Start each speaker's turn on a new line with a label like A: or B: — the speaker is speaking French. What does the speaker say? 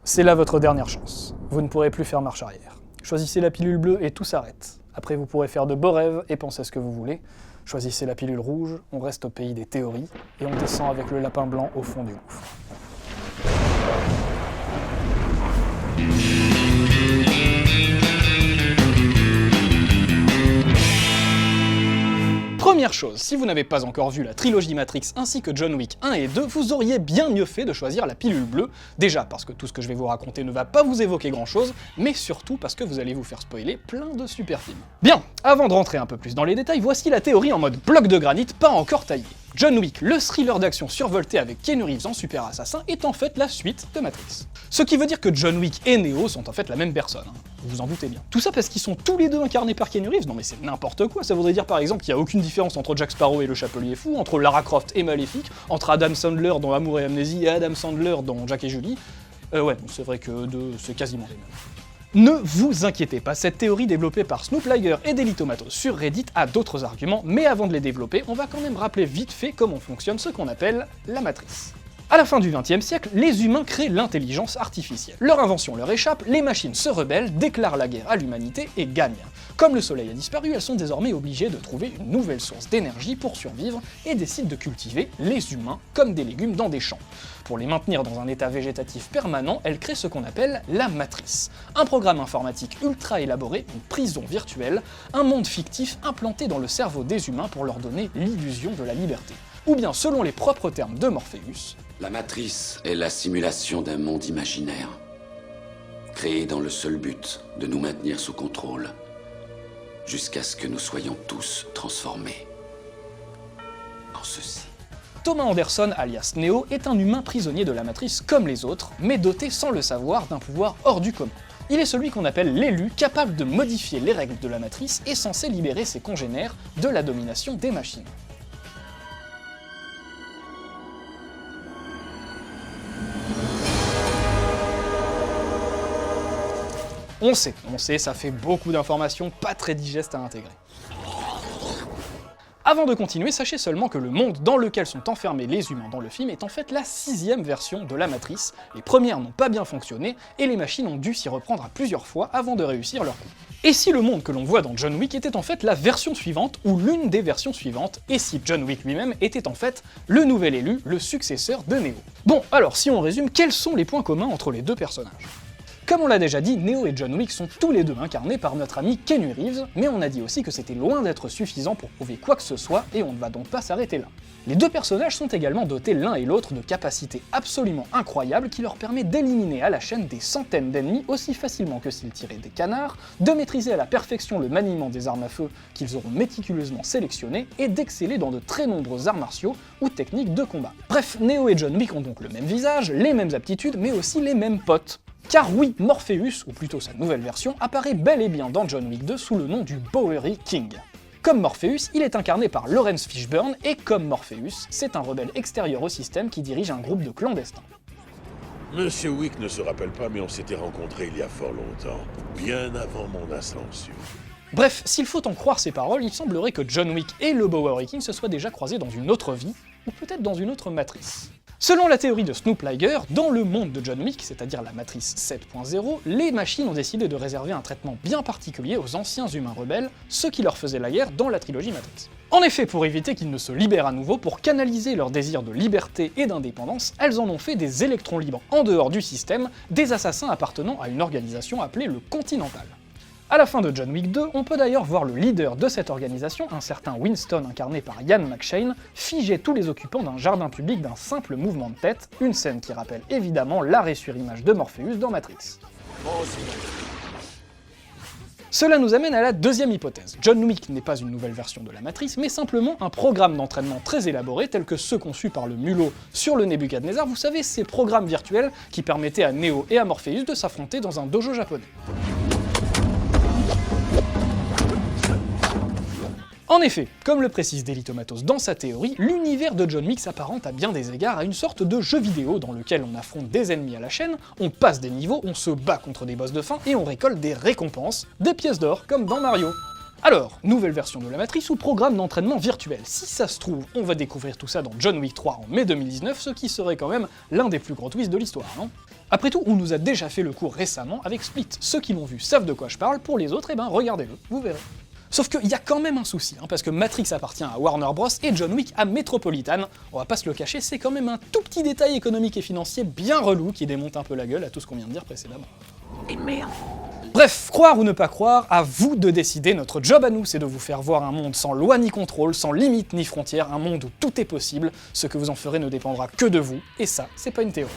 A: C'est là votre dernière chance. Vous ne pourrez plus faire marche arrière. Choisissez la pilule bleue et tout s'arrête. Après, vous pourrez faire de beaux rêves et penser à ce que vous voulez. Choisissez la pilule rouge, on reste au pays des théories, et on descend avec le lapin blanc au fond du gouffre. Première chose, si vous n'avez pas encore vu la trilogie Matrix ainsi que John Wick 1 et 2, vous auriez bien mieux fait de choisir la pilule bleue, déjà parce que tout ce que je vais vous raconter ne va pas vous évoquer grand chose, mais surtout parce que vous allez vous faire spoiler plein de super films. Bien, avant de rentrer un peu plus dans les détails, voici la théorie en mode bloc de granit pas encore taillé. John Wick, le thriller d'action survolté avec Keanu Reeves en super assassin, est en fait la suite de Matrix. Ce qui veut dire que John Wick et Neo sont en fait la même personne, vous vous en doutez bien. Tout ça parce qu'ils sont tous les deux incarnés par Keanu Reeves, non mais c'est n'importe quoi, ça voudrait dire par exemple qu'il n'y a aucune différence entre Jack Sparrow et le Chapelier Fou, entre Lara Croft et Maléfique, entre Adam Sandler dans Amour et Amnésie et Adam Sandler dans Jack et Julie. Ouais, c'est vrai que c'est quasiment les mêmes. Ne vous inquiétez pas, cette théorie développée par Snoop Liger et Daily Tomatoes sur Reddit a d'autres arguments, mais avant de les développer, on va quand même rappeler vite fait comment fonctionne ce qu'on appelle la matrice. À la fin du XXe siècle, les humains créent l'intelligence artificielle. Leur invention leur échappe, les machines se rebellent, déclarent la guerre à l'humanité et gagnent. Comme le soleil a disparu, elles sont désormais obligées de trouver une nouvelle source d'énergie pour survivre et décident de cultiver les humains comme des légumes dans des champs. Pour les maintenir dans un état végétatif permanent, elles créent ce qu'on appelle la matrice. Un programme informatique ultra élaboré, une prison virtuelle, un monde fictif implanté dans le cerveau des humains pour leur donner l'illusion de la liberté. Ou bien, selon les propres termes de Morpheus,
B: la matrice est la simulation d'un monde imaginaire, créé dans le seul but de nous maintenir sous contrôle, jusqu'à ce que nous soyons tous transformés en ceci.
A: Thomas Anderson, alias Neo, est un humain prisonnier de la matrice comme les autres, mais doté sans le savoir d'un pouvoir hors du commun. Il est celui qu'on appelle l'élu, capable de modifier les règles de la matrice et censé libérer ses congénères de la domination des machines. On sait, ça fait beaucoup d'informations pas très digestes à intégrer. Avant de continuer, sachez seulement que le monde dans lequel sont enfermés les humains dans le film est en fait la 6e version de la matrice. Les premières n'ont pas bien fonctionné, et les machines ont dû s'y reprendre à plusieurs fois avant de réussir leur coup. Et si le monde que l'on voit dans John Wick était en fait la version suivante, ou l'une des versions suivantes, et si John Wick lui-même était en fait le nouvel élu, le successeur de Neo. Bon, alors si on résume, quels sont les points communs entre les deux personnages ? Comme on l'a déjà dit, Neo et John Wick sont tous les deux incarnés par notre ami Keanu Reeves, mais on a dit aussi que c'était loin d'être suffisant pour prouver quoi que ce soit, et on ne va donc pas s'arrêter là. Les deux personnages sont également dotés l'un et l'autre de capacités absolument incroyables qui leur permettent d'éliminer à la chaîne des centaines d'ennemis aussi facilement que s'ils tiraient des canards, de maîtriser à la perfection le maniement des armes à feu qu'ils auront méticuleusement sélectionnées, et d'exceller dans de très nombreux arts martiaux ou techniques de combat. Bref, Neo et John Wick ont donc le même visage, les mêmes aptitudes, mais aussi les mêmes potes. Car oui, Morpheus, ou plutôt sa nouvelle version, apparaît bel et bien dans John Wick 2 sous le nom du Bowery King. Comme Morpheus, il est incarné par Lawrence Fishburne, et comme Morpheus, c'est un rebelle extérieur au système qui dirige un groupe de clandestins.
C: Monsieur Wick ne se rappelle pas, mais on s'était rencontrés il y a fort longtemps, bien avant mon ascension.
A: Bref, s'il faut en croire ses paroles, il semblerait que John Wick et le Bowery King se soient déjà croisés dans une autre vie, ou peut-être dans une autre matrice. Selon la théorie de Snoop Liger, dans le monde de John Wick, c'est-à-dire la matrice 7.0, les machines ont décidé de réserver un traitement bien particulier aux anciens humains rebelles, ceux qui leur faisaient la guerre dans la trilogie Matrix. En effet, pour éviter qu'ils ne se libèrent à nouveau, pour canaliser leur désir de liberté et d'indépendance, elles en ont fait des électrons libres en dehors du système, des assassins appartenant à une organisation appelée le Continental. À la fin de John Wick 2, on peut d'ailleurs voir le leader de cette organisation, un certain Winston incarné par Ian McShane, figer tous les occupants d'un jardin public d'un simple mouvement de tête, une scène qui rappelle évidemment l'arrêt sur image de Morpheus dans Matrix. Cela nous amène à la deuxième hypothèse. John Wick n'est pas une nouvelle version de la Matrice, mais simplement un programme d'entraînement très élaboré, tel que ceux conçus par le mulot sur le Nebuchadnezzar, vous savez, ces programmes virtuels qui permettaient à Neo et à Morpheus de s'affronter dans un dojo japonais. En effet, comme le précise Daily Tomatoes dans sa théorie, l'univers de John Wick s'apparente à bien des égards à une sorte de jeu vidéo dans lequel on affronte des ennemis à la chaîne, on passe des niveaux, on se bat contre des boss de fin et on récolte des récompenses, des pièces d'or comme dans Mario. Alors, nouvelle version de la Matrice ou programme d'entraînement virtuel. Si ça se trouve, on va découvrir tout ça dans John Wick 3 en mai 2019, ce qui serait quand même l'un des plus gros twists de l'histoire, non ? Après tout, on nous a déjà fait le coup récemment avec Split. Ceux qui l'ont vu savent de quoi je parle, pour les autres, eh ben regardez-le, vous verrez. Sauf qu'il y a quand même un souci, parce que Matrix appartient à Warner Bros et John Wick à Metropolitan. On va pas se le cacher, c'est quand même un tout petit détail économique et financier bien relou qui démonte un peu la gueule à tout ce qu'on vient de dire précédemment.
D: Et merde.
A: Bref, croire ou ne pas croire, à vous de décider. Notre job à nous, c'est de vous faire voir un monde sans loi ni contrôle, sans limite ni frontières, un monde où tout est possible. Ce que vous en ferez ne dépendra que de vous, et ça, c'est pas une théorie.